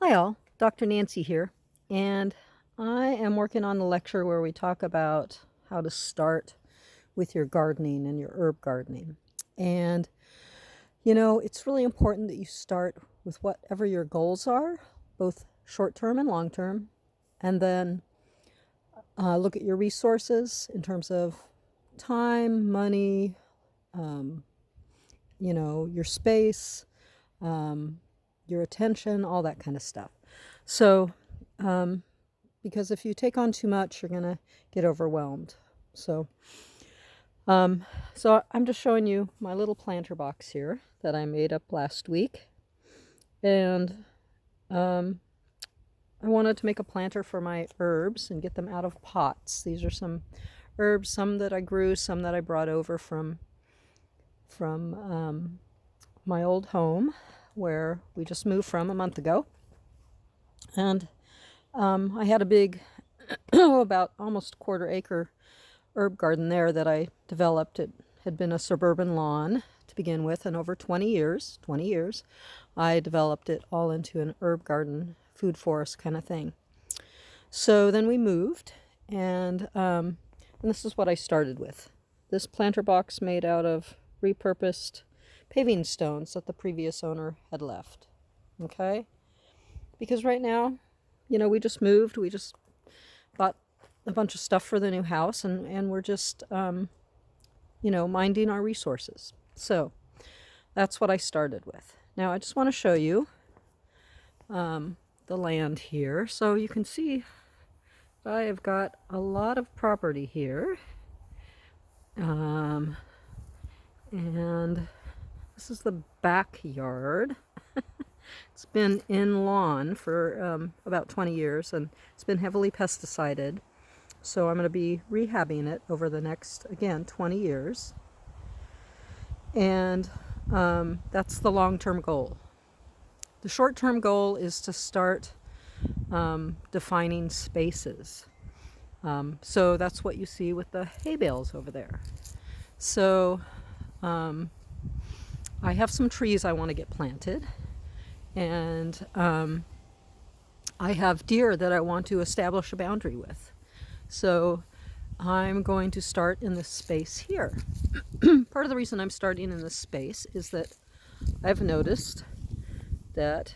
Hi all, Dr. Nancy here, and I am working on the lecture where we talk about how to start with your gardening and your herb gardening. And it's really important that you start with whatever your goals are, both short term and long term, and then look at your resources in terms of time, money, um, your space, your attention, all that kind of stuff. So, because if you take on too much, you're going to get overwhelmed. So, so I'm just showing you my little planter box here that I made up last week. And I wanted to make a planter for my herbs and get them out of pots. These are some herbs, some that I grew, some that I brought over from my old home where we just moved from a month ago. And I had a big, about almost quarter-acre herb garden there that I developed. It had been a suburban lawn to begin with, and over 20 years, I developed it all into an herb garden, food forest kind of thing. So then we moved, and this is what I started with. This planter box made out of repurposed paving stones that the previous owner had left. Okay? Because right now, we just moved. We just bought a bunch of stuff for the new house, and we're just, minding our resources. So that's what I started with. Now I just want to show you the land here. So you can see I have got a lot of property here. And this is the backyard. It's been in lawn for about 20 years, and it's been heavily pesticided. So I'm going to be rehabbing it over the next, again, 20 years. And that's the long-term goal. The short-term goal is to start defining spaces. So that's what you see with the hay bales over there. So I have some trees I want to get planted, and I have deer that I want to establish a boundary with. So I'm going to start in this space here. Part of the reason I'm starting in this space is that I've noticed that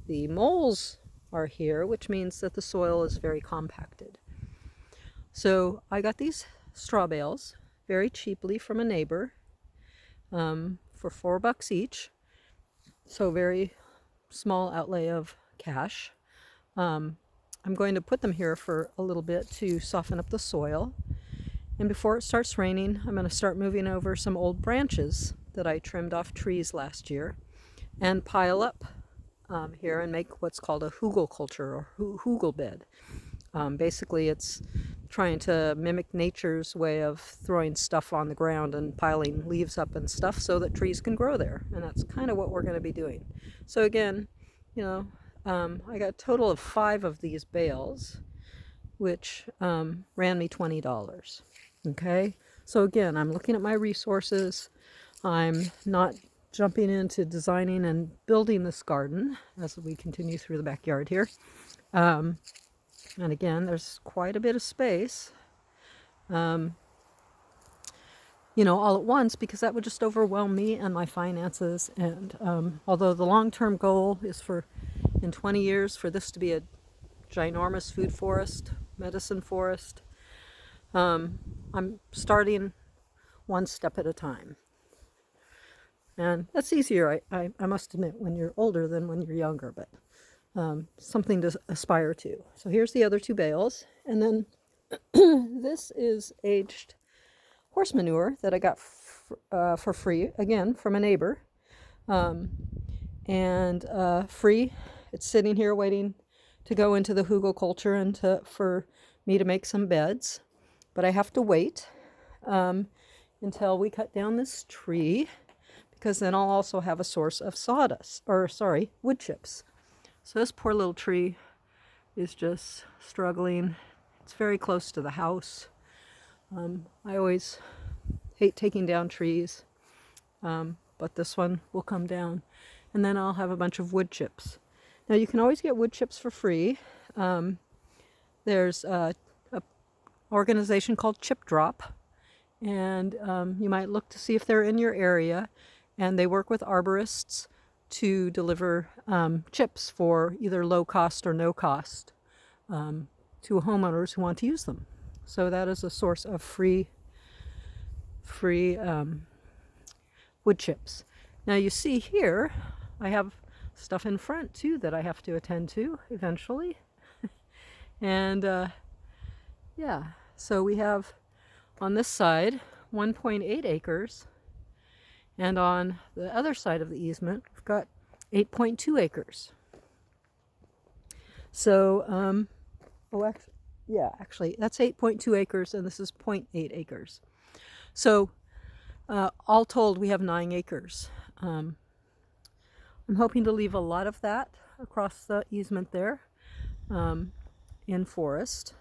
the moles are here, which means that the soil is very compacted. So I got these straw bales very cheaply from a neighbor for $4 each. So very small outlay of cash. I'm going to put them here for a little bit to soften up the soil. And before it starts raining, I'm going to start moving over some old branches that I trimmed off trees last year and pile up here and make what's called a hugelkultur or hugel bed. Basically, it's trying to mimic nature's way of throwing stuff on the ground and piling leaves up and stuff so that trees can grow there. And that's kind of what we're going to be doing. So again, I got a total of 5 of these bales, which ran me $20. Okay, so again, I'm looking at my resources. I'm not jumping into designing and building this garden as we continue through the backyard here. And again, there's quite a bit of space, all at once, because that would just overwhelm me and my finances. And although the long-term goal is in 20 years, for this to be a ginormous food forest, medicine forest, I'm starting one step at a time. And that's easier, I must admit, when you're older than when you're younger, but something to aspire to. So here's the other 2 bales. And then this is aged horse manure that I got for free, again, from a neighbor. Free. It's sitting here waiting to go into the hugelkultur and for me to make some beds. But I have to wait until we cut down this tree, because then I'll also have a source of wood chips. So this poor little tree is just struggling. It's very close to the house. I always hate taking down trees, but this one will come down. And then I'll have a bunch of wood chips. Now you can always get wood chips for free. There's a organization called Chip Drop, and you might look to see if they're in your area, and they work with arborists to deliver chips for either low cost or no cost to homeowners who want to use them. So that is a source of free wood chips. Now you see here, I have stuff in front too that I have to attend to eventually. And yeah, so we have on this side 1.8 acres, and on the other side of the easement we've got 8.2 acres. So, actually that's 8.2 acres and this is 0.8 acres. So all told we have 9 acres. I'm hoping to leave a lot of that across the easement there in forest.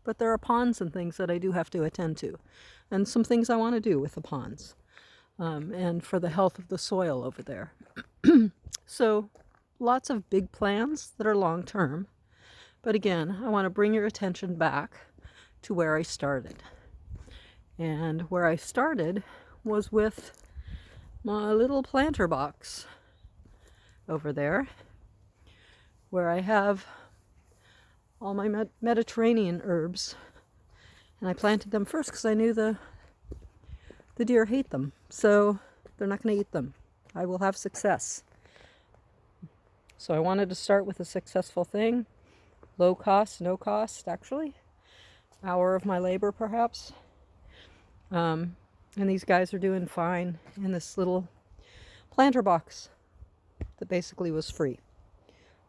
But there are ponds and things that I do have to attend to, and some things I want to do with the ponds, and for the health of the soil over there. So lots of big plans that are long term, but again, I want to bring your attention back to where I started. And where I started was with my little planter box over there, where I have all my Mediterranean herbs, and I planted them first because I knew the deer hate them, so they're not going to eat them. I will have success. So I wanted to start with a successful thing, low cost, no cost actually, hour of my labor perhaps, and these guys are doing fine in this little planter box that basically was free.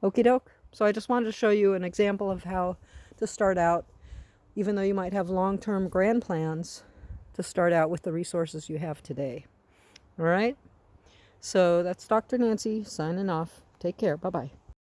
Okie doke. So I just wanted to show you an example of how to start out, even though you might have long-term grand plans, to start out with the resources you have today. All right? So that's Dr. Nancy signing off. Take care. Bye-bye.